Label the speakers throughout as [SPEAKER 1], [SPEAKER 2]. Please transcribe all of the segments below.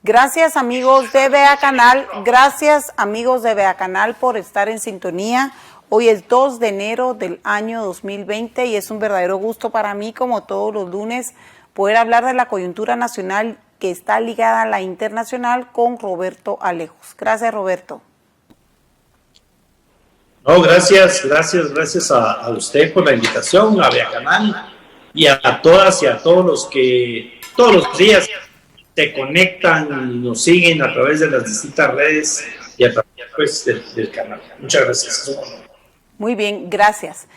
[SPEAKER 1] Gracias amigos de Vea Canal, gracias amigos de Vea Canal por estar en sintonía. Hoy es 2 de enero del año 2020 y es un verdadero gusto para mí, como todos los lunes, poder hablar de la coyuntura nacional que está ligada a la internacional con Roberto Alejos. Gracias, Roberto.
[SPEAKER 2] No, gracias a usted por la invitación, a Vea Canal y a todas y a todos los que todos los días se conectan y nos siguen a través de las distintas redes y a través del canal. Muchas gracias.
[SPEAKER 1] Muy bien, gracias.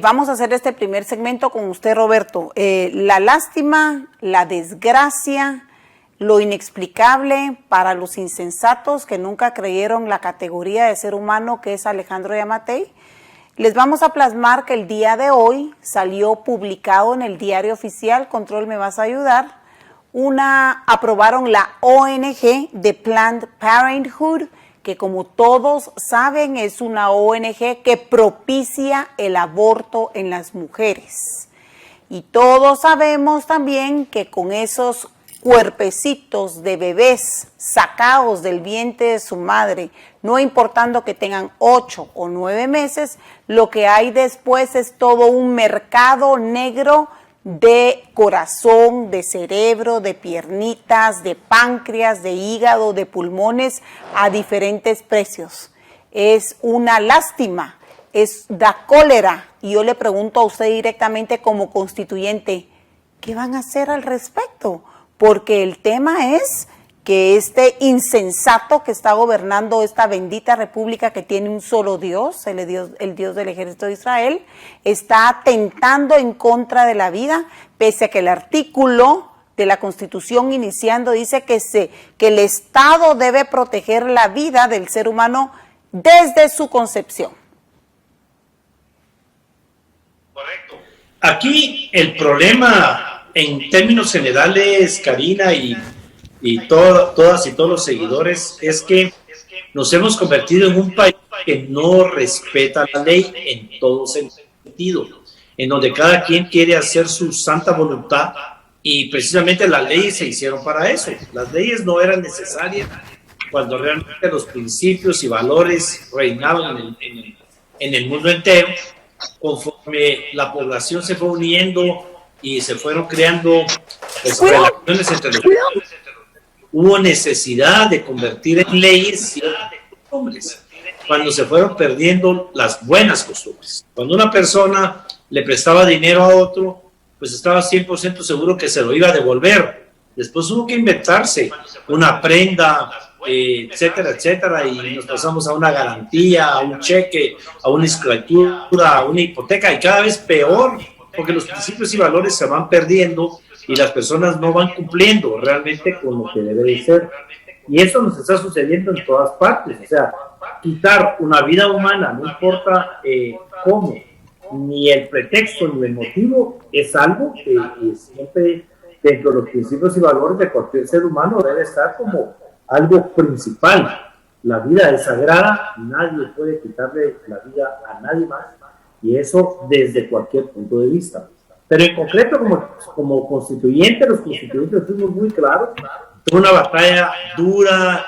[SPEAKER 1] Vamos a hacer este primer segmento con usted, Roberto. La lástima, la desgracia, lo inexplicable para los insensatos que nunca creyeron la categoría de ser humano que es Alejandro Yamatei. Les vamos a plasmar que el día de hoy salió publicado en el diario oficial, Control, ¿me vas a ayudar? Aprobaron la ONG de Planned Parenthood, que como todos saben es una ONG que propicia el aborto en las mujeres. Y todos sabemos también que con esos cuerpecitos de bebés sacados del vientre de su madre, no importando que tengan 8 o 9 meses, lo que hay después es todo un mercado negro de corazón, de cerebro, de piernitas, de páncreas, de hígado, de pulmones a diferentes precios. Es una lástima, da cólera. Y yo le pregunto a usted directamente como constituyente, ¿qué van a hacer al respecto? Porque el tema es que este insensato que está gobernando esta bendita república que tiene un solo Dios, el Dios del ejército de Israel, está atentando en contra de la vida, pese a que el artículo de la Constitución iniciando dice que el Estado debe proteger la vida del ser humano desde su concepción.
[SPEAKER 2] Correcto. Aquí el problema en términos generales, Karina, y todas y todos los seguidores, es que nos hemos convertido en un país que no respeta la ley en todo sentido, en donde cada quien quiere hacer su santa voluntad, y precisamente las leyes se hicieron para eso. Las leyes no eran necesarias cuando realmente los principios y valores reinaban en el mundo entero. Conforme la población se fue uniendo y se fueron creando relaciones entre los hubo necesidad de convertir en leyes ciertas costumbres, cuando se fueron perdiendo las buenas costumbres. Cuando una persona le prestaba dinero a otro, pues estaba 100% seguro que se lo iba a devolver. Después hubo que inventarse una prenda, etcétera, etcétera, y nos pasamos a una garantía, a un cheque, a una escritura, a una hipoteca, y cada vez peor, porque los principios y valores se van perdiendo y las personas no van cumpliendo realmente con lo que debe de ser. Y esto nos está sucediendo en todas partes. O sea, quitar una vida humana, no importa cómo, ni el pretexto ni el motivo, es algo que siempre dentro de los principios y valores de cualquier ser humano debe estar como algo principal. La vida es sagrada, nadie puede quitarle la vida a nadie más, y eso desde cualquier punto de vista. Pero en concreto, como constituyente, los constituyentes fuimos muy claros. Fue una batalla dura,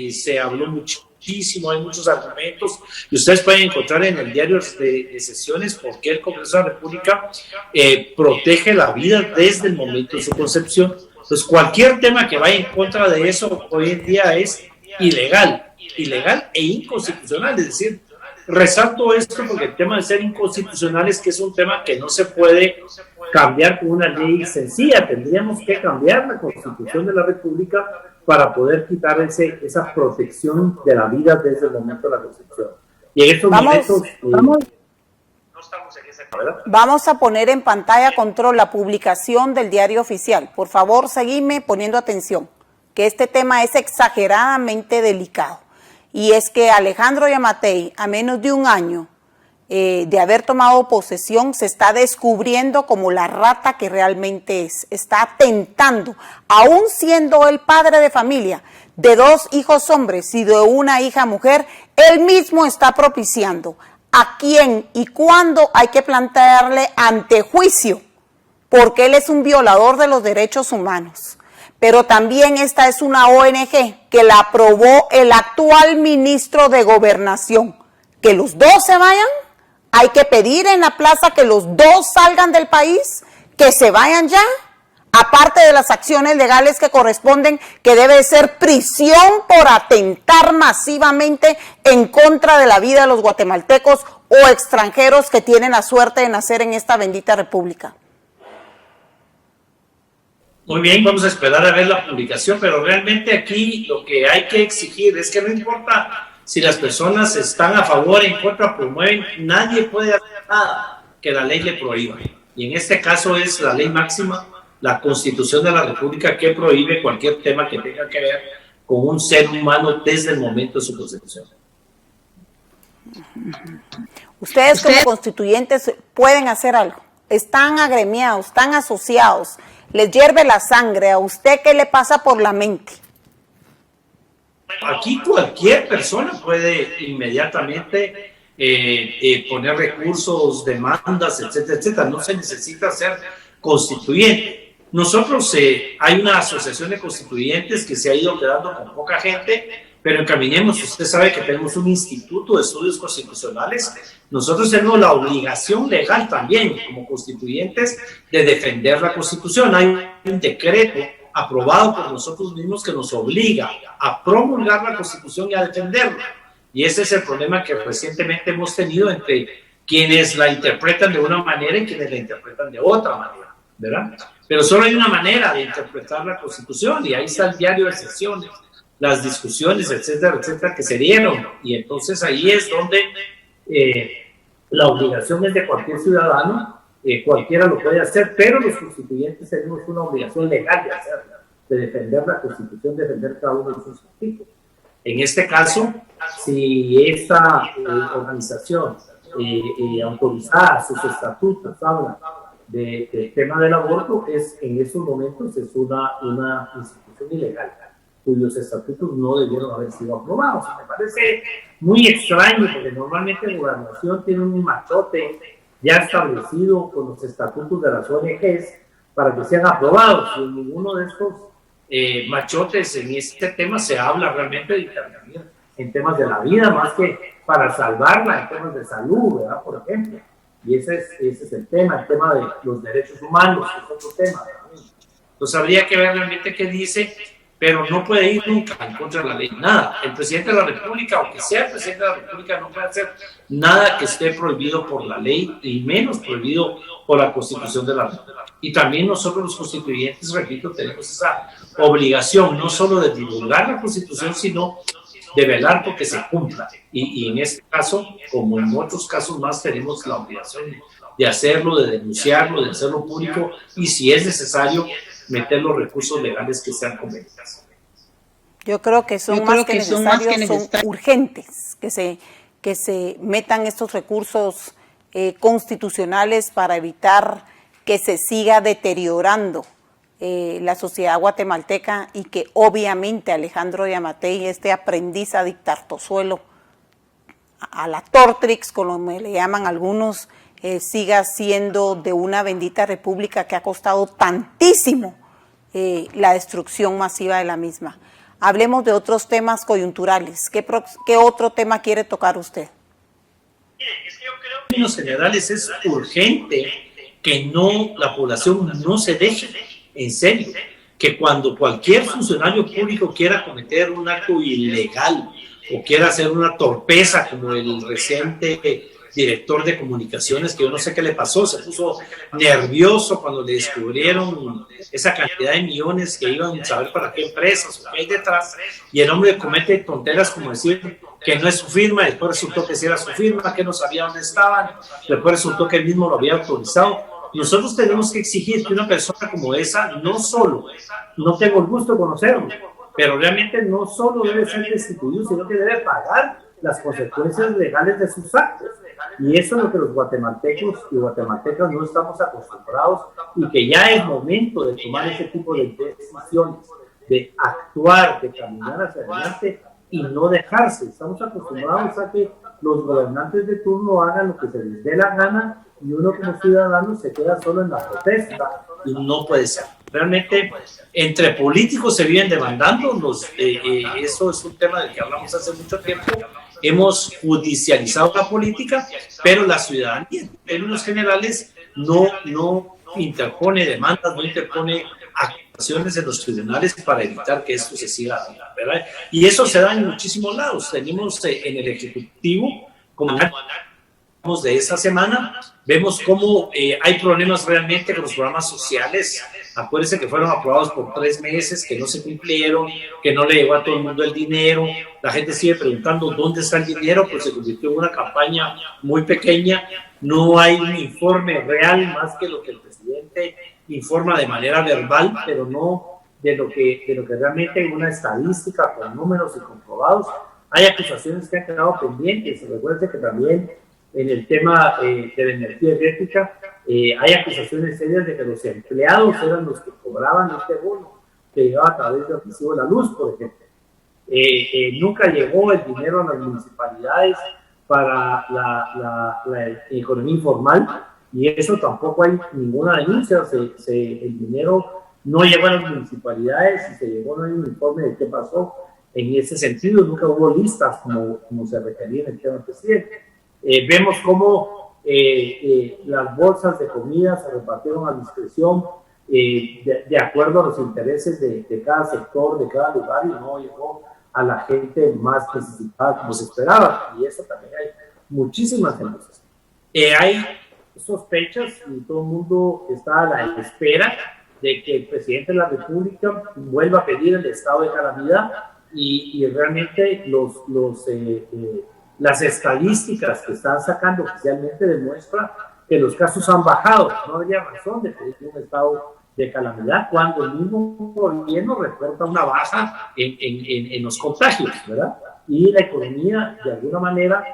[SPEAKER 2] se habló muchísimo, hay muchos argumentos, y ustedes pueden encontrar en el diario de sesiones por qué el Congreso de la República protege la vida desde el momento de su concepción. Entonces, cualquier tema que vaya en contra de eso hoy en día es ilegal e inconstitucional. Es decir, resalto esto porque el tema de ser inconstitucional es que es un tema que no se puede cambiar con una ley sencilla. Tendríamos que cambiar la Constitución de la República para poder quitar esa protección de la vida desde el momento de la concepción. Y en estos momentos no estamos en ese tema, ¿verdad?
[SPEAKER 1] Vamos a poner en pantalla, Control, la publicación del diario oficial. Por favor, seguime poniendo atención, que este tema es exageradamente delicado. Y es que Alejandro Yamatei, a menos de un año de haber tomado posesión, se está descubriendo como la rata que realmente es. Está atentando, aún siendo el padre de familia, de 2 hijos hombres y de una hija mujer, él mismo está propiciando a quién y cuándo hay que plantearle ante juicio, porque él es un violador de los derechos humanos. pero también esta es una ONG que la aprobó el actual ministro de Gobernación. Que los dos se vayan, hay que pedir en la plaza que los dos salgan del país, que se vayan ya, aparte de las acciones legales que corresponden, que debe ser prisión por atentar masivamente en contra de la vida de los guatemaltecos o extranjeros que tienen la suerte de nacer en esta bendita república.
[SPEAKER 2] Muy bien, vamos a esperar a ver la publicación, pero realmente aquí lo que hay que exigir es que no importa si las personas están a favor, en contra, promueven, nadie puede hacer nada que la ley le prohíba. Y en este caso es la ley máxima, la Constitución de la República, que prohíbe cualquier tema que tenga que ver con un ser humano desde el momento de su constitución.
[SPEAKER 1] Ustedes como constituyentes pueden hacer algo. Están agremiados, están asociados, les hierve la sangre. ¿A usted qué le pasa por la mente?
[SPEAKER 2] Aquí cualquier persona puede inmediatamente poner recursos, demandas, etcétera, etcétera. No se necesita ser constituyente. Nosotros, hay una asociación de constituyentes que se ha ido quedando con poca gente, pero encaminemos, usted sabe que tenemos un instituto de estudios constitucionales. Nosotros tenemos la obligación legal también, como constituyentes, de defender la Constitución. Hay un decreto aprobado por nosotros mismos que nos obliga a promulgar la Constitución y a defenderla. Y ese es el problema que recientemente hemos tenido entre quienes la interpretan de una manera y quienes la interpretan de otra manera, ¿verdad? Pero solo hay una manera de interpretar la Constitución y ahí está el diario de sesiones, las discusiones, etcétera, etcétera, que se dieron. Y entonces ahí es donde la obligación es de cualquier ciudadano. Cualquiera lo puede hacer, pero los constituyentes tenemos una obligación legal de hacerla, de defender la Constitución, defender cada uno de sus artículos. En este caso, si esta organización autorizada, sus estatutos, habla del tema del aborto, en esos momentos es una institución ilegal, cuyos estatutos no debieron haber sido aprobados. Me parece muy extraño, porque normalmente la gobernación tiene un machote ya establecido con los estatutos de las ONGs para que sean aprobados, y en ninguno de estos machotes en este tema se habla realmente de intervenir en temas de la vida, más que para salvarla en temas de salud, ¿verdad? Por ejemplo. Y ese es el tema de los derechos humanos, que es otro tema, ¿verdad? Entonces habría que ver realmente qué dice, pero no puede ir nunca en contra de la ley, nada. El presidente de la República, aunque sea el presidente de la República, no puede hacer nada que esté prohibido por la ley, y menos prohibido por la Constitución de la República. Y también nosotros los constituyentes, repito, tenemos esa obligación, no solo de divulgar la Constitución, sino de velar porque se cumpla. Y en este caso, como en otros casos más, tenemos la obligación de hacerlo, de denunciarlo, de hacerlo público, y si es necesario, meter los recursos legales que sean convenientes.
[SPEAKER 1] Yo creo que son más que necesarios, son urgentes que se metan estos recursos constitucionales para evitar que se siga deteriorando la sociedad guatemalteca, y que obviamente Alejandro Yamatei, este aprendiz a dictartosuelo, a la Tortrix, como le llaman algunos, siga siendo de una bendita república que ha costado tantísimo la destrucción masiva de la misma. Hablemos de otros temas coyunturales. ¿Qué otro tema quiere tocar usted?
[SPEAKER 2] Es que yo creo que en términos generales es urgente que la población no se deje, en serio, que cuando cualquier funcionario público quiera cometer un acto ilegal o quiera hacer una torpeza, como el reciente director de comunicaciones, que yo no sé qué le pasó, se puso nervioso cuando le descubrieron esa cantidad de millones que iban a saber para qué empresas o qué hay detrás, y el hombre comete tonteras como decir que no es su firma, después resultó que sí era su firma, que no sabía dónde estaban, después resultó que él mismo lo había autorizado. Nosotros tenemos que exigir que una persona como esa, no solo, no tengo el gusto de conocerlo, pero realmente no solo debe ser destituido, sino que debe pagar las consecuencias legales de sus actos. Y eso es lo que los guatemaltecos y guatemaltecas no estamos acostumbrados, y que ya es momento de tomar ese tipo de decisiones, de actuar, de caminar hacia adelante y no dejarse. Estamos acostumbrados a que los gobernantes de turno hagan lo que se les dé la gana, y uno como ciudadano se queda solo en la protesta, y no puede ser. Realmente entre políticos se vienen demandando, eso es un tema del que hablamos hace mucho tiempo. Hemos judicializado la política, pero la ciudadanía en términos generales no interpone demandas, no interpone acciones en los tribunales para evitar que esto se siga dando, ¿verdad? Y eso se da en muchísimos lados. Tenemos en el Ejecutivo, como de esa semana, vemos cómo hay problemas realmente con los programas sociales. Acuérdense que fueron aprobados por 3 meses, que no se cumplieron, que no le llegó a todo el mundo el dinero. La gente sigue preguntando dónde está el dinero, pues se convirtió en una campaña muy pequeña. No hay un informe real más que lo que el presidente informa de manera verbal, pero no de lo que realmente hay una estadística con números y comprobados. Hay acusaciones que han quedado pendientes. Recuerden que también en el tema de la energía eléctrica hay acusaciones serias de que los empleados eran los que cobraban este bono que llegaba a través del recibo de la luz, por ejemplo. Nunca llegó el dinero a las municipalidades para la economía informal, y eso tampoco hay ninguna denuncia. El dinero no llegó a las municipalidades y se llegó, no hay un informe de qué pasó en ese sentido. Nunca hubo listas como se requería en el tema del presidente. Vemos cómo las bolsas de comida se repartieron a discreción de acuerdo a los intereses de cada sector, de cada lugar, y no llegó a la gente más necesitada como se esperaba. Y eso también hay muchísimas denuncias. Hay sospechas y todo el mundo está a la espera de que el presidente de la República vuelva a pedir el estado de calamidad y realmente las estadísticas que están sacando oficialmente demuestran que los casos han bajado. No habría razón de pedir un estado de calamidad cuando el mismo gobierno reporta una baja en los contagios, ¿verdad? Y la economía, de alguna manera,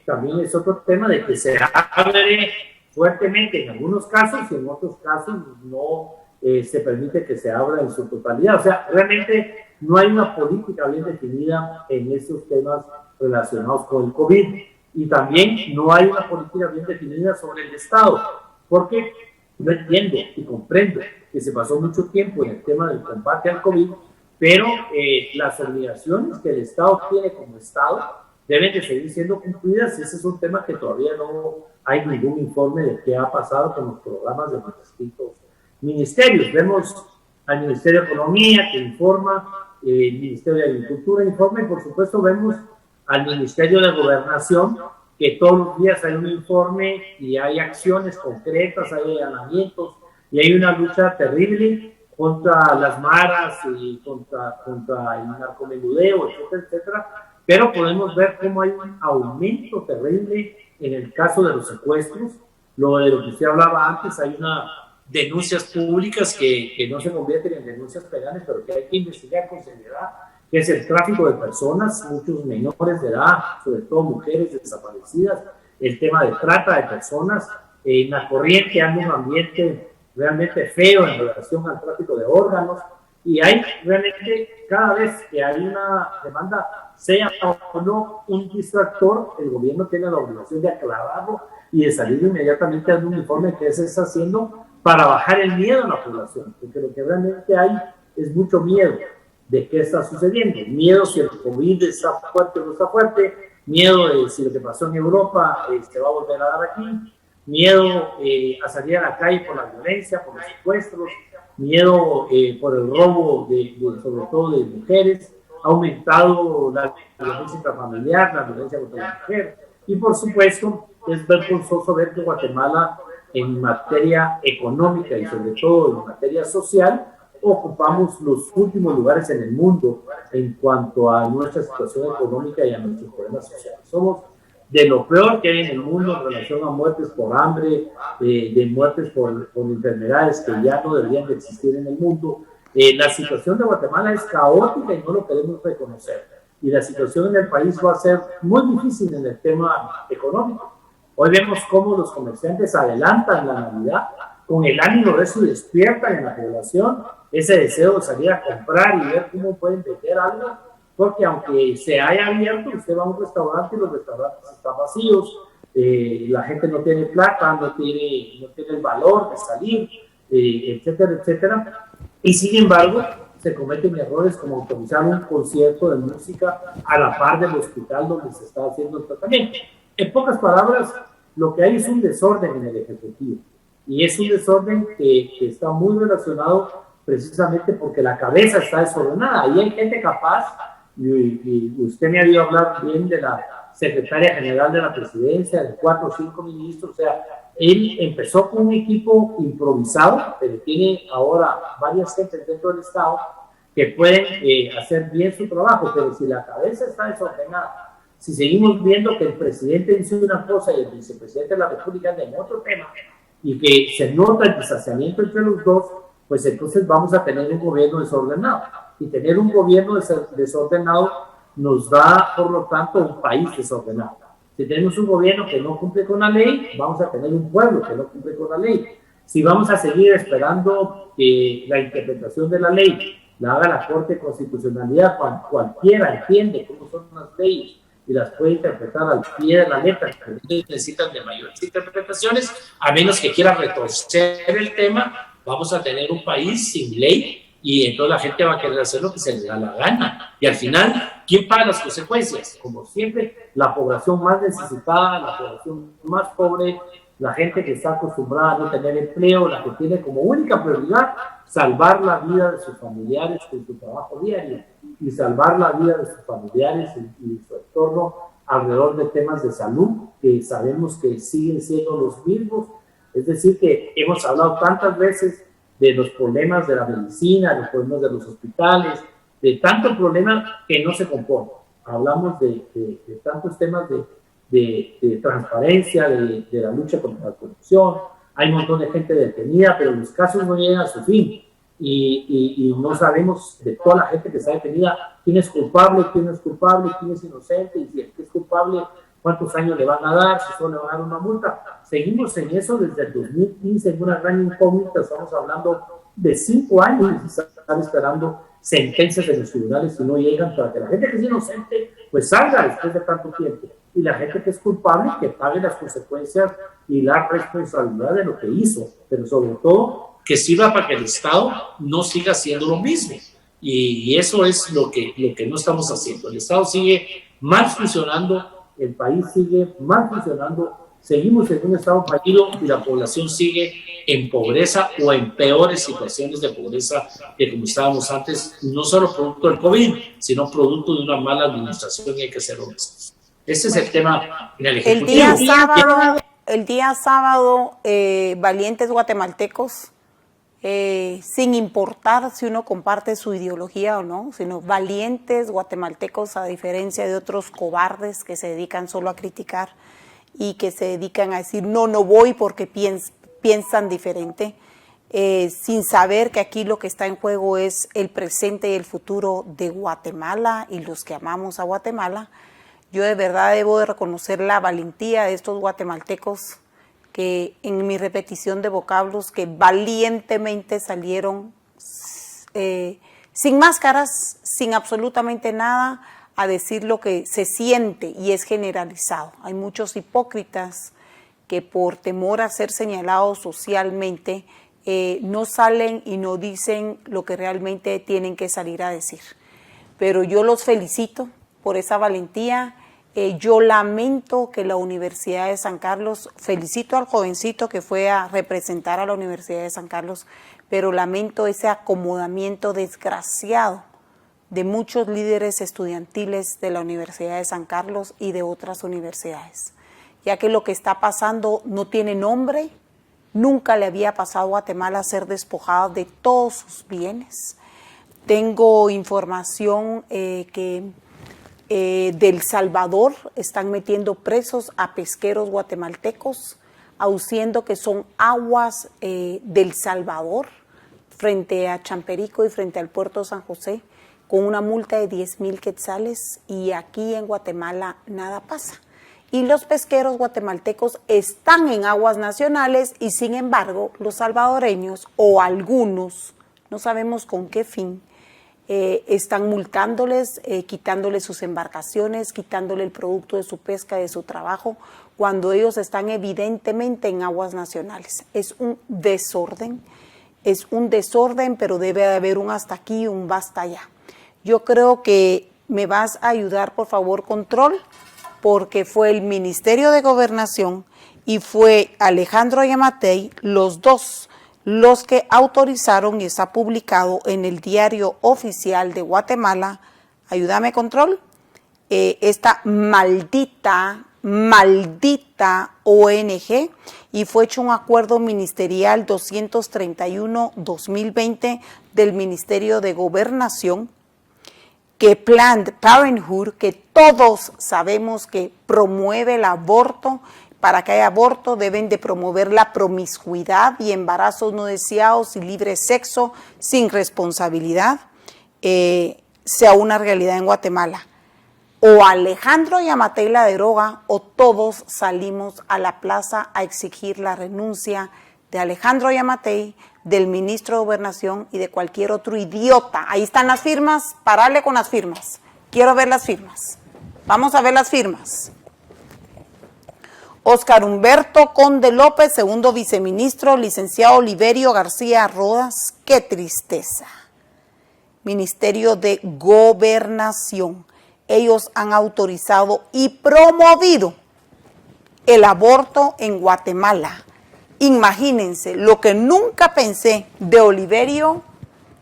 [SPEAKER 2] también es otro tema de que se abre fuertemente en algunos casos y en otros casos no se permite que se abra en su totalidad. O sea, realmente no hay una política bien definida en estos temas relacionados con el COVID, y también no hay una política bien definida sobre el Estado, porque yo entiendo y comprendo que se pasó mucho tiempo en el tema del combate al COVID, pero las obligaciones que el Estado tiene como Estado deben de seguir siendo cumplidas, y ese es un tema que todavía no hay ningún informe de qué ha pasado con los programas de los distintos ministerios. Vemos al Ministerio de Economía que informa, el Ministerio de Agricultura informa, y por supuesto vemos al Ministerio de Gobernación, que todos los días hay un informe y hay acciones concretas, hay allanamientos y hay una lucha terrible contra las maras y contra el narcomenudeo, etcétera, etcétera. Pero podemos ver cómo hay un aumento terrible en el caso de los secuestros. De lo que usted hablaba antes, hay denuncias públicas que no se convierten en denuncias penales, pero que hay que investigar con seriedad, que es el tráfico de personas, muchos menores de edad, sobre todo mujeres desaparecidas, el tema de trata de personas. En la corriente hay un ambiente realmente feo en relación al tráfico de órganos, y hay realmente, cada vez que hay una demanda, sea o no un distractor, el gobierno tiene la obligación de aclararlo y de salir inmediatamente dando un informe de qué se está haciendo para bajar el miedo a la población, porque lo que realmente hay es mucho miedo de qué está sucediendo. Miedo si el COVID está fuerte o no está fuerte, miedo de si lo que pasó en Europa se va a volver a dar aquí, miedo a salir a la calle por la violencia, por los secuestros, miedo por el robo, sobre todo de mujeres. Ha aumentado la violencia intrafamiliar, la violencia contra la mujer, y por supuesto es vergonzoso ver que Guatemala, en materia económica y sobre todo en materia social, ocupamos los últimos lugares en el mundo en cuanto a nuestra situación económica y a nuestros problemas sociales. Somos de lo peor que hay en el mundo en relación a muertes por hambre, de muertes por enfermedades que ya no deberían de existir en el mundo. La situación de Guatemala es caótica y no lo queremos reconocer. Y la situación en el país va a ser muy difícil en el tema económico. Hoy vemos cómo los comerciantes adelantan la Navidad con el ánimo de eso, y despiertan en la población ese deseo de salir a comprar y ver cómo pueden vender algo, porque aunque se haya abierto, usted va a un restaurante y los restaurantes están vacíos, la gente no tiene plata, no tiene el valor de salir,
[SPEAKER 3] etcétera, etcétera. Y sin embargo, se cometen errores como autorizar un concierto de música a la par del hospital donde se está haciendo el tratamiento. En pocas palabras, lo que hay es un desorden en el Ejecutivo. Y es un desorden que está muy relacionado precisamente porque la cabeza está desordenada. Y hay gente capaz, y usted me ha oído hablar bien de la secretaria general de la presidencia, de 4 o 5 ministros, o sea, él empezó con un equipo improvisado, pero tiene ahora varias gentes dentro del Estado que pueden hacer bien su trabajo, pero si la cabeza está desordenada, si seguimos viendo que el presidente dice una cosa y el vicepresidente de la República anda en otro tema, y que se nota el distanciamiento entre los dos, pues entonces vamos a tener un gobierno desordenado. Y tener un gobierno desordenado nos da, por lo tanto, un país desordenado. Si tenemos un gobierno que no cumple con la ley, vamos a tener un pueblo que no cumple con la ley. Si vamos a seguir esperando que la interpretación de la ley la haga la Corte de Constitucionalidad, cuando cualquiera entiende cómo son las leyes y las puede interpretar al pie de la letra, que necesitan de mayores interpretaciones, a menos que quiera retorcer el tema, vamos a tener un país sin ley y entonces la gente va a querer hacer lo que se le da la gana. Y al final, ¿quién paga las consecuencias? Como siempre, la población más necesitada, la población más pobre, la gente que está acostumbrada a no tener empleo, la que tiene como única prioridad salvar la vida de sus familiares con su trabajo diario y salvar la vida de sus familiares y su entorno alrededor de temas de salud que sabemos que siguen siendo los mismos. Es decir, que hemos hablado tantas veces de los problemas de la medicina, de los problemas de los hospitales, de tantos problemas que no se componen. Hablamos de tantos temas de transparencia, de la lucha contra la corrupción. Hay un montón de gente detenida, pero los casos no llegan a su fin. Y no sabemos de toda la gente que está detenida quién es culpable, quién no es culpable, quién es inocente, y si el que es culpable, cuántos años le van a dar, si solo le van a dar una multa. Seguimos en eso desde el 2015, en una gran incógnita. Estamos hablando de 5 años y están esperando sentencias de los tribunales y no llegan, para que la gente que es inocente pues salga después de tanto tiempo, y la gente que es culpable que pague las consecuencias y la responsabilidad de lo que hizo, pero sobre todo que sirva para que el Estado no siga haciendo lo mismo. Y eso es lo que no estamos haciendo. El Estado sigue mal funcionando, el país sigue mal funcionando, seguimos en un estado fallido y la población sigue en pobreza o en peores situaciones de pobreza que como estábamos antes, no solo producto del COVID, sino producto de una mala administración, y hay que ser honestos. Este es el tema en el Ejecutivo.
[SPEAKER 1] El día sábado, valientes guatemaltecos, sin importar si uno comparte su ideología o no, sino valientes guatemaltecos, a diferencia de otros cobardes que se dedican solo a criticar y que se dedican a decir no voy porque piensan diferente, sin saber que aquí lo que está en juego es el presente y el futuro de Guatemala y los que amamos a Guatemala. Yo de verdad debo de reconocer la valentía de estos guatemaltecos que en mi repetición de vocablos que valientemente salieron sin máscaras, sin absolutamente nada, a decir lo que se siente y es generalizado. Hay muchos hipócritas que por temor a ser señalados socialmente no salen y no dicen lo que realmente tienen que salir a decir. Pero yo los felicito por esa valentía. Yo lamento que la Universidad de San Carlos, felicito al jovencito que fue a representar a la Universidad de San Carlos, pero lamento ese acomodamiento desgraciado de muchos líderes estudiantiles de la Universidad de San Carlos y de otras universidades, ya que lo que está pasando no tiene nombre. Nunca le había pasado a Guatemala ser despojado de todos sus bienes. Tengo información que del Salvador están metiendo presos a pesqueros guatemaltecos, aduciendo que son aguas del Salvador frente a Champerico y frente al puerto de San José, con una multa de 10,000 quetzales, y aquí en Guatemala nada pasa. Y los pesqueros guatemaltecos están en aguas nacionales y sin embargo los salvadoreños, o algunos, no sabemos con qué fin, están multándoles, quitándoles sus embarcaciones, quitándole el producto de su pesca, de su trabajo, cuando ellos están evidentemente en aguas nacionales. Es un desorden. es un desorden, pero debe de haber un hasta aquí y un basta ya. Yo creo que me vas a ayudar, por favor, control, porque fue el Ministerio de Gobernación y fue Alejandro Yamatei, los dos, los que autorizaron, y está publicado en el Diario Oficial de Guatemala, ayúdame, control, esta maldita ONG, y fue hecho un acuerdo ministerial 231-2020 del Ministerio de Gobernación, que Planned Parenthood, que todos sabemos que promueve el aborto. Para que haya aborto deben de promover la promiscuidad y embarazos no deseados y libre sexo sin responsabilidad, sea una realidad en Guatemala. O Alejandro Yamatei la deroga, o todos salimos a la plaza a exigir la renuncia de Alejandro Yamatei, del ministro de Gobernación y de cualquier otro idiota. Ahí están las firmas, pararle con las firmas. Quiero ver las firmas. Vamos a ver las firmas. Óscar Humberto Conde López, segundo viceministro, licenciado Oliverio García Rodas. ¡Qué tristeza! Ministerio de Gobernación. Ellos han autorizado y promovido el aborto en Guatemala. Imagínense, lo que nunca pensé de Oliverio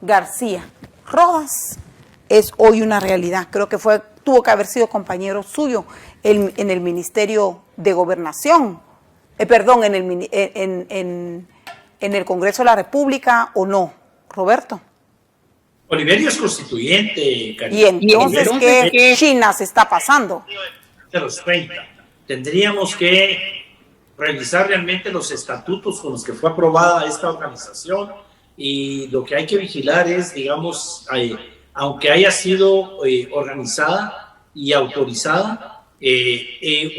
[SPEAKER 1] García Rodas es hoy una realidad. Creo que tuvo que haber sido compañero suyo en el Ministerio de Gobernación, en el Congreso de la República, ¿o no, Roberto?
[SPEAKER 2] Oliverio es constituyente, Karina.
[SPEAKER 1] ¿Y entonces qué China se está pasando?
[SPEAKER 2] De los 30. Tendríamos que revisar realmente los estatutos con los que fue aprobada esta organización, y lo que hay que vigilar es, digamos, aunque haya sido organizada y autorizada,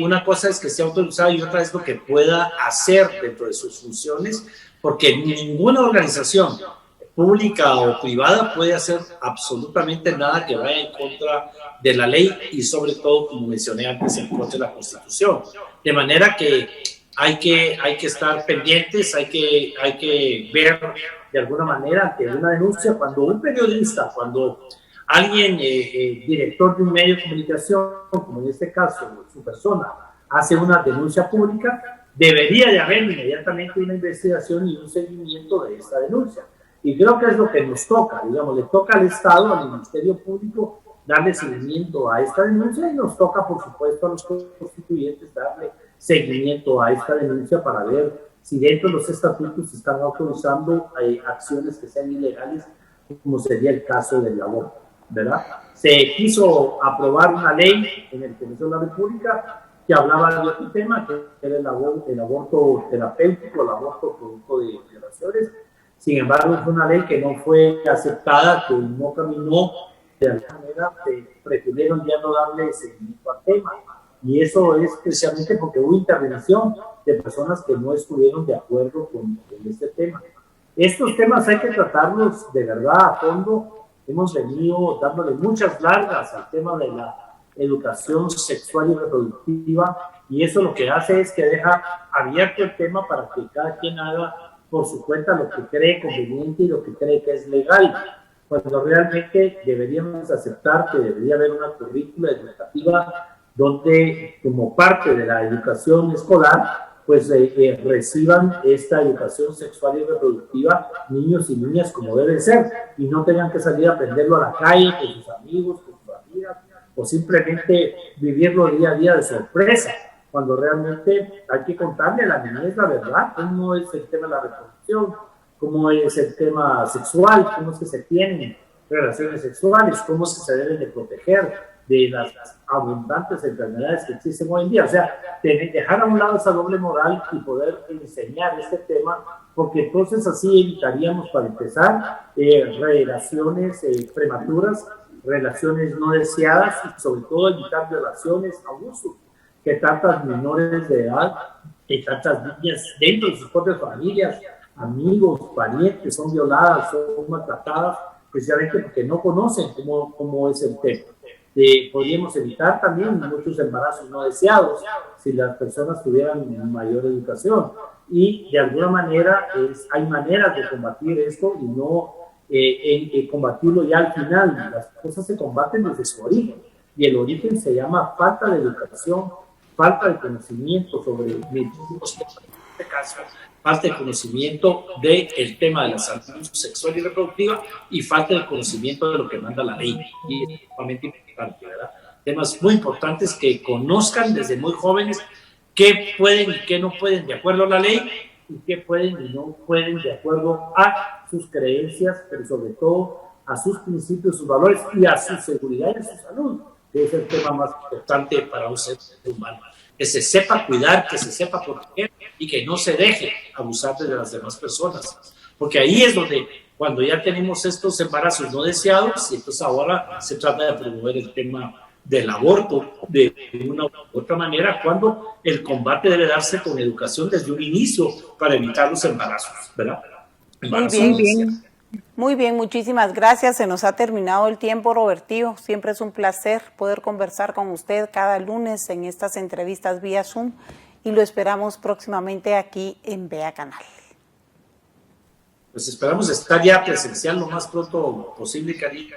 [SPEAKER 2] una cosa es que sea autorizada y otra es lo que pueda hacer dentro de sus funciones, porque ninguna organización pública o privada puede hacer absolutamente nada que vaya en contra de la ley y sobre todo, como mencioné antes, en contra de la Constitución. De manera que hay que estar pendientes, hay que ver de alguna manera ante una denuncia, cuando un periodista, cuando alguien, director de un medio de comunicación, como en este caso su persona, hace una denuncia pública, debería de haber inmediatamente una investigación y un seguimiento de esta denuncia. Y creo que es lo que nos toca, digamos, le toca al Estado, al Ministerio Público, darle seguimiento a esta denuncia, y nos toca, por supuesto, a los constituyentes darle seguimiento a esta denuncia para ver si dentro de los estatutos se están autorizando acciones que sean ilegales, como sería el caso del aborto, ¿verdad? Se quiso aprobar una ley en el Congreso de la República que hablaba de otro tema, que era el aborto terapéutico, el aborto producto de violaciones. Sin embargo, es una ley que no fue aceptada, que no caminó de alguna manera, prefirieron ya no darle seguimiento al tema. Y eso es precisamente porque hubo intervención de personas que no estuvieron de acuerdo con este tema. Estos temas hay que tratarlos de verdad a fondo. Hemos venido dándole muchas largas al tema de la educación sexual y reproductiva, y eso lo que hace es que deja abierto el tema para que cada quien haga por su cuenta lo que cree conveniente y lo que cree que es legal, cuando realmente deberíamos aceptar que debería haber una currícula educativa donde, como parte de la educación escolar, pues reciban esta educación sexual y reproductiva niños y niñas como debe ser, y no tengan que salir a aprenderlo a la calle con sus amigos, con sus amigas, o simplemente vivirlo día a día de sorpresa, cuando realmente hay que contarle a la niñez la verdad, cómo es el tema de la reproducción, cómo es el tema sexual, cómo es que se tienen relaciones sexuales, cómo es que se deben de proteger de las abundantes enfermedades que existen hoy en día. O sea, dejar a un lado esa doble moral y poder enseñar este tema, porque entonces así evitaríamos, para empezar, relaciones prematuras, relaciones no deseadas, y sobre todo evitar violaciones, abusos, que tantas menores de edad y tantas niñas dentro de sus propias familias, amigos, parientes, son violadas, son maltratadas, precisamente porque no conocen cómo es el tema. Podríamos evitar también muchos embarazos no deseados si las personas tuvieran mayor educación.
[SPEAKER 3] y de alguna manera hay maneras de combatir esto y no combatirlo ya al final. Las cosas se combaten desde su origen, y el origen se llama falta de educación, falta de conocimiento sobre muchísimos temas. En este caso, falta de conocimiento del tema de la salud sexual y reproductiva y falta de conocimiento de lo que manda la ley. Y es sumamente importante, ¿verdad? Temas muy importantes que conozcan desde muy jóvenes qué pueden y qué no pueden de acuerdo a la ley y qué pueden y no pueden de acuerdo a sus creencias, pero sobre todo a sus principios, sus valores y a su seguridad y a su salud, que es el tema más importante para un ser humano. Que se sepa cuidar, que se sepa proteger y que no se deje abusar de las demás personas. Porque ahí es donde, cuando ya tenemos estos embarazos no deseados, y entonces ahora se trata de promover el tema del aborto de una u otra manera, cuando el combate debe darse con educación desde un inicio para evitar los embarazos, ¿verdad?
[SPEAKER 1] Muy bien. Muy bien, muchísimas gracias. Se nos ha terminado el tiempo, Robertío. Siempre es un placer poder conversar con usted cada lunes en estas entrevistas vía Zoom y lo esperamos próximamente aquí en Vea Canal.
[SPEAKER 2] Pues esperamos estar ya presencial lo más pronto posible, Karina.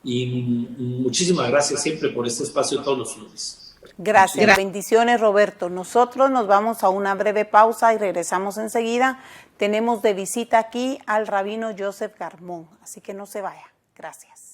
[SPEAKER 2] Y muchísimas gracias siempre por este espacio todos los lunes.
[SPEAKER 1] Gracias. Bendiciones, Roberto. Nosotros nos vamos a una breve pausa y regresamos enseguida. Tenemos de visita aquí al rabino Joseph Garmón, así que no se vaya. Gracias.